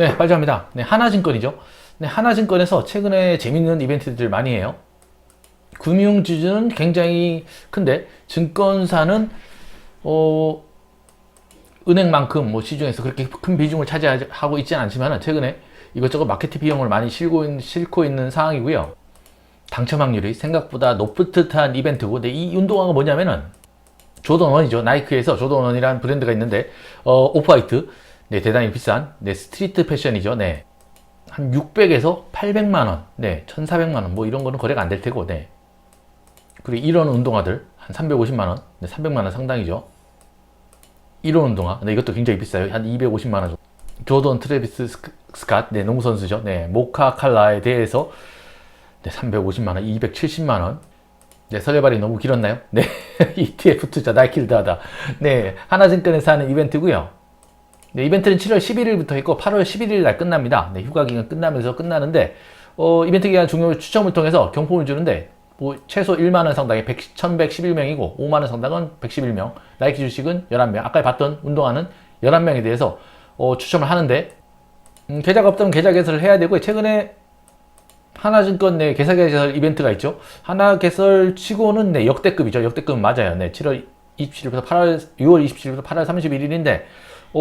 네, 빨리합니다. 네, 하나증권이죠. 네, 하나증권에서 최근에 재밌는 이벤트들 많이 해요. 금융지주는 굉장히 큰데, 증권사는, 은행만큼 시중에서 그렇게 큰 비중을 차지하고 있지는 않지만, 최근에 이것저것 마케팅 비용을 많이 싣고 있는 상황이고요. 당첨 확률이 생각보다 높은 듯한 이벤트고, 네, 이 운동화가 뭐냐면은, 조던원이죠. 나이키에서 조던원이라는 브랜드가 있는데, 오프화이트. 네, 대단히 비싼, 네, 스트리트 패션이죠. 네. 한 600에서 800만원, 네, 1400만원, 뭐 이런 거는 거래가 안 될 테고, 네. 그리고 이런 운동화들, 한 350만원, 네, 300만원 상당이죠. 이런 운동화, 네, 이것도 굉장히 비싸요. 한 250만원 정도. 조던 트래비스 스캇, 네, 농구선수죠. 네, 모카 칼라에 대해서, 네, 350만원, 270만원. 네, 설레발이 너무 길었나요? 네, ETF 투자, 나이키를 더하다. 네, 하나증권에서 하는 이벤트고요. 네, 이벤트는 7월 11일부터 있고 8월 11일 날 끝납니다. 네, 휴가 기간 끝나면서 끝나는데 이벤트 기간 중요 추첨을 통해서 경품을 주는데 최소 1만원 상당의 1111명이고 5만원 상당은 111명, 나이키 주식은 11명, 아까 봤던 운동화는 11명에 대해서 추첨을 하는데 계좌가 없다면 계좌 개설을 해야 되고, 최근에 하나증권 내 계좌 개설 이벤트가 있죠. 하나 개설 치고는 네, 역대급이죠. 역대급 맞아요. 네, 7월 27일부터 6월 27일부터 8월 31일인데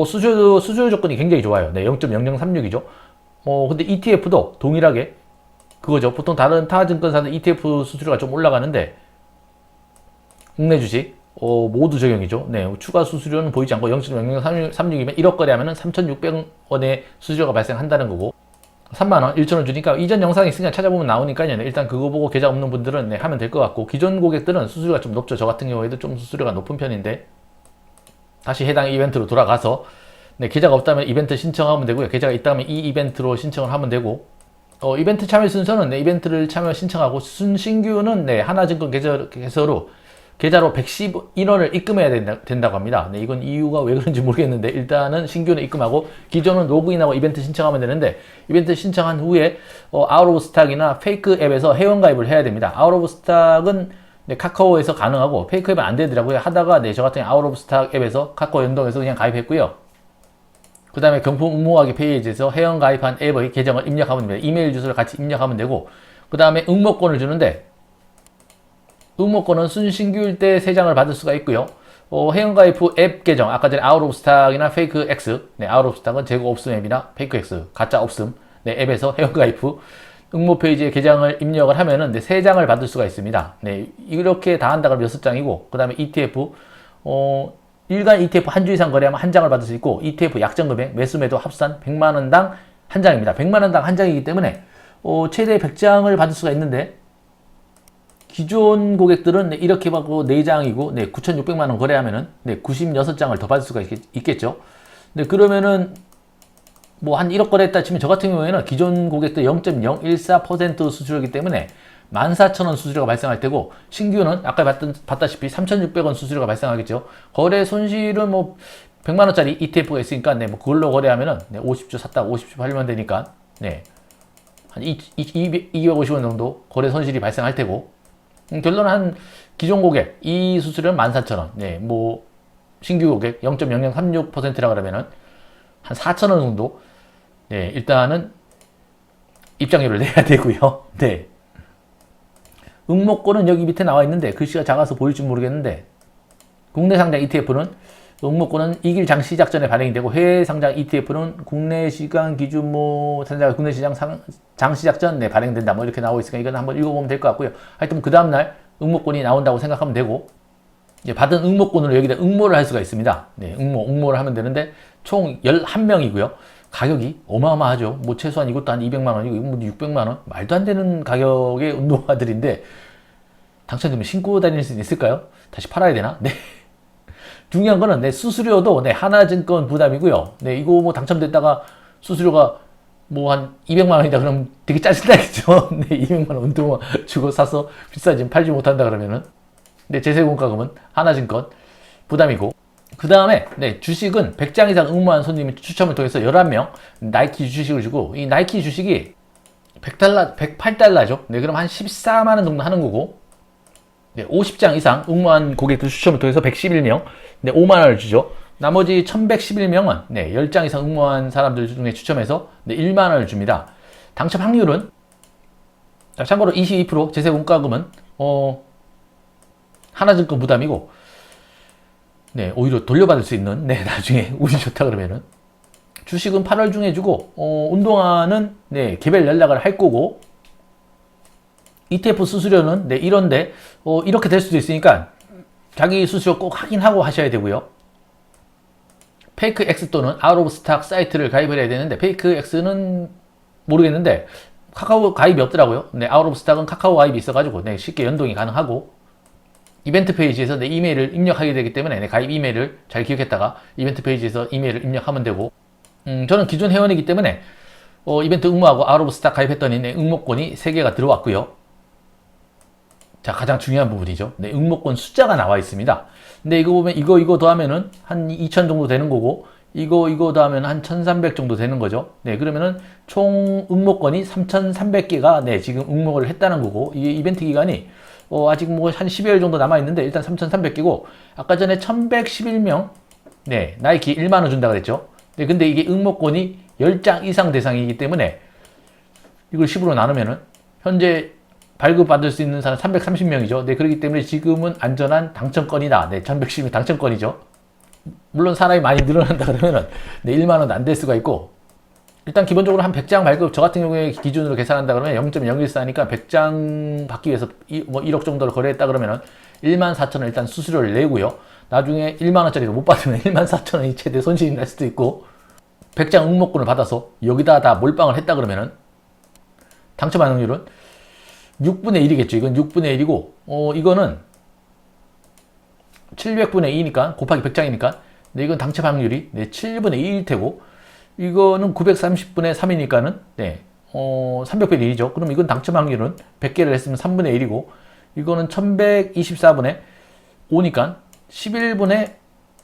수수료 조건이 굉장히 좋아요. 네, 0.0036이죠. 근데 ETF도 동일하게 그거죠. 보통 다른 타 증권사는 ETF 수수료가 좀 올라가는데 국내 주식 모두 적용이죠. 네, 추가 수수료는 보이지 않고 0.0036이면 1억 거래하면 3,600원의 수수료가 발생한다는 거고, 3만원, 1,000원 주니까 이전 영상이 있으니까 찾아보면 나오니까요. 네, 일단 그거 보고 계좌 없는 분들은 네, 하면 될 것 같고, 기존 고객들은 수수료가 좀 높죠. 저 같은 경우에도 좀 수수료가 높은 편인데 다시 해당 이벤트로 돌아가서, 네, 계좌가 없다면 이벤트 신청하면 되고요. 계좌가 있다면 이 이벤트로 신청을 하면 되고, 이벤트 참여 순서는 네, 이벤트를 참여 신청하고 신규는 네, 하나증권 계좌로 111원을 입금해야 된다고 합니다. 네, 이건 이유가 왜 그런지 모르겠는데 일단은 신규는 입금하고 기존은 로그인하고 이벤트 신청하면 되는데, 이벤트 신청한 후에 아웃 오브 스탁이나 페이크 앱에서 회원가입을 해야 됩니다. 아웃 오브 스탁은 네, 카카오에서 가능하고 페이크 앱은 안 되더라고요. 하다가 네, 저 같은 아웃 오브 스탁 앱에서 카카오 연동해서 그냥 가입했고요. 그 다음에 경품 응모하기 페이지에서 회원 가입한 앱의 계정을 입력하면 됩니다. 이메일 주소를 같이 입력하면 되고, 그 다음에 응모권을 주는데, 응모권은 순신규일 때 3장을 받을 수가 있고요. 회원가입 후 앱 계정, 아까 전에 아웃 오브 스탁이나 페이크 X, 네, 아웃 오브 스탁은 재고 없음 앱이나 페이크 X, 가짜 없음, 네, 앱에서 회원가입 후 응모 페이지에 계정을 입력을 하면은 네, 3장을 받을 수가 있습니다. 네, 이렇게 다 한다 그러면 6장이고, 그 다음에 ETF, 일간 ETF 한 주 이상 거래하면 1장을 받을 수 있고, ETF 약정 금액, 매수매도 합산 100만원당 1장입니다. 100만원당 1장이기 때문에 최대 100장을 받을 수가 있는데, 기존 고객들은 네, 이렇게 받고 4장이고 네, 9,600만원 거래하면은 네, 96장을 더 받을 수가 있겠죠. 네, 그러면은 뭐 한 1억 거래했다 치면 저 같은 경우에는 기존 고객들 0.014% 수수료이기 때문에 14,000원 수수료가 발생할 테고, 신규는 아까 봤다시피 3,600원 수수료가 발생하겠죠. 거래 손실은 뭐 100만원짜리 ETF가 있으니까 네, 뭐 그걸로 거래하면은 네, 50주 샀다가 50주 팔면 되니까 네, 한 250원 정도 거래 손실이 발생할 테고, 결론은 한 기존 고객 이 수수료는 14,000원, 네, 뭐 신규 고객 0.0036%라 그러면은 한 4,000원 정도, 네, 일단은 입장료를 내야 되고요. 네. 응모권은 여기 밑에 나와 있는데 글씨가 작아서 보일지 모르겠는데, 국내 상장 ETF는 응모권은 이길 장 시작 전에 발행이 되고, 해외 상장 ETF는 국내 시간 기준 국내 시장 장 시작 전 네, 발행된다 뭐 이렇게 나오고 있으니까 이건 한번 읽어보면 될 것 같고요. 하여튼 그 다음날 응모권이 나온다고 생각하면 되고, 이제 받은 응모권으로 여기다 응모를 할 수가 있습니다. 네, 응모를 하면 되는데 총 11명이고요. 가격이 어마어마하죠. 뭐 최소한 이것도 한 200만원이고 이건 600만원, 말도 안 되는 가격의 운동화들인데 당첨되면 신고 다닐 수 있을까요? 다시 팔아야 되나? 네. 중요한 거는 네, 수수료도 네, 하나증권 부담이고요. 네, 이거 뭐 당첨됐다가 수수료가 뭐 한 200만원이다 그러면 되게 짜증나겠죠. 네, 200만원 운동화 주고 사서 비싸지면 팔지 못한다 그러면은 네, 제세공과금은 하나증권 부담이고, 그 다음에 네, 주식은 100장 이상 응모한 손님이 추첨을 통해서 11명 나이키 주식을 주고, 이 나이키 주식이 100달러, 108달러죠. 네, 그럼 한 14만원 정도 하는 거고, 네, 50장 이상 응모한 고객들 추첨을 통해서 111명 네, 5만원을 주죠. 나머지 1111명은 10장 이상 응모한 사람들 중에 추첨해서 1만 원을 줍니다. 당첨 확률은 참고로 22% 제세 공과금은 하나증권 부담이고 오히려 돌려받을 수 있는 나중에 운이 좋다 그러면은 주식은 8월 중에 주고 운동화는 개별 연락을 할 거고 ETF 수수료는 이런데 이렇게 될 수도 있으니까 자기 수수료 꼭 확인하고 하셔야 되고요. 페이크 X 또는 아웃 오브 스탁 사이트를 가입을 해야 되는데 페이크 X는 모르겠는데 카카오 가입이 없더라고요. 아웃 오브 스탁은 카카오 가입이 있어가지고 쉽게 연동이 가능하고 이벤트 페이지에서 내 이메일을 입력하게 되기 때문에 가입 이메일을 잘 기억했다가 이벤트 페이지에서 이메일을 입력하면 되고 저는 기존 회원이기 때문에 이벤트 응모하고 아웃 오브 스탁 가입했더니 응모권이 3개가 들어왔고요. 자, 가장 중요한 부분이죠. 응모권 숫자가 나와 있습니다. 근데 이거 보면 이거 더하면은 한 2000 정도 되는 거고 이거 더하면 한 1300 정도 되는 거죠. 그러면은 총 응모권이 3300개가 지금 응모를 했다는 거고 이게 이벤트 기간이 아직 뭐 한 10여일 정도 남아 있는데 일단 3300개고 아까 전에 1111명 나이키 1만 원 준다 그랬죠. 근데 이게 응모권이 10장 이상 대상이기 때문에 이걸 10으로 나누면은 현재 발급받을 수 있는 사람 330명이죠. 그렇기 때문에 지금은 안전한 당첨권이다. 1110명 당첨권이죠. 물론 사람이 많이 늘어난다 그러면은 1만 원도 안 될 수가 있고 일단 기본적으로 한 100장 발급 저 같은 경우에 기준으로 계산한다 그러면 0.014니까 100장 받기 위해서 1억 정도를 거래했다 그러면은 1만 4천 원 일단 수수료를 내고요. 나중에 1만 원짜리를 못 받으면 1만 4천 원이 최대 손실이 날 수도 있고 100장 응모권을 받아서 여기다 다 몰빵을 했다 그러면은 당첨 확률은 6분의 1이겠죠. 이건 6분의 1이고 이거는 700분의 2니까 곱하기 100장이니까 이건 당첨 확률이 7분의 2일 테고 이거는 930분의 3이니까는 300분의 1이죠. 그럼 이건 당첨 확률은 100개를 했으면 3분의 1이고 이거는 1124분의 5니까 11분의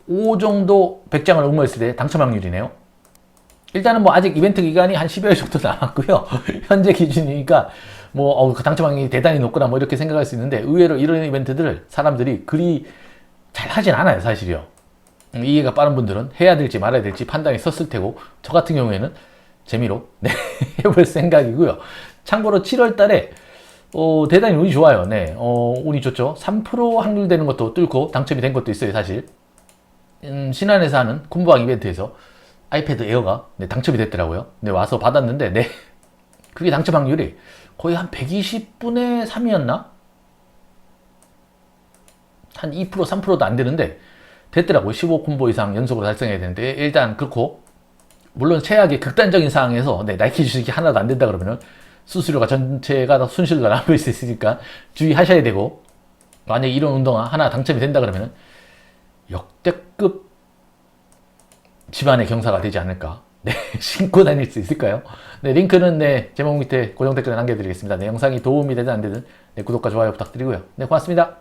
5 정도 100장을 응모했을 때 당첨 확률이네요. 일단은 뭐 아직 이벤트 기간이 한 10여일 정도 남았고요. 현재 기준이니까 뭐 그 당첨 확률이 대단히 높구나 뭐 이렇게 생각할 수 있는데 의외로 이런 이벤트들을 사람들이 그리 잘 하진 않아요, 사실이요. 이해가 빠른 분들은 해야 될지 말아야 될지 판단이 섰을 테고 저 같은 경우에는 재미로 해볼 생각이고요. 참고로 7월 달에 대단히 운이 좋아요. 운이 좋죠. 3% 확률 되는 것도 뚫고 당첨이 된 것도 있어요, 사실. 신안에서 하는 콤보왕 이벤트에서 아이패드 에어가 당첨이 됐더라고요. 와서 받았는데 그게 당첨 확률이 거의 한 120분의 3이었나? 한 2%, 3%도 안 되는데 됐더라고요. 15콤보 이상 연속으로 달성해야 되는데 일단 그렇고 물론 최악의 극단적인 상황에서 나이키 주식이 하나도 안 된다 그러면은 수수료가 전체가 다 손실로 남을 수 있으니까 주의하셔야 되고 만약에 이런 운동화 하나 당첨이 된다 그러면은 역대급 집안의 경사가 되지 않을까. 신고 다닐 수 있을까요? 링크는 제목 밑에 고정 댓글에 남겨드리겠습니다. 영상이 도움이 되든 안 되든 구독과 좋아요 부탁드리고요. 고맙습니다.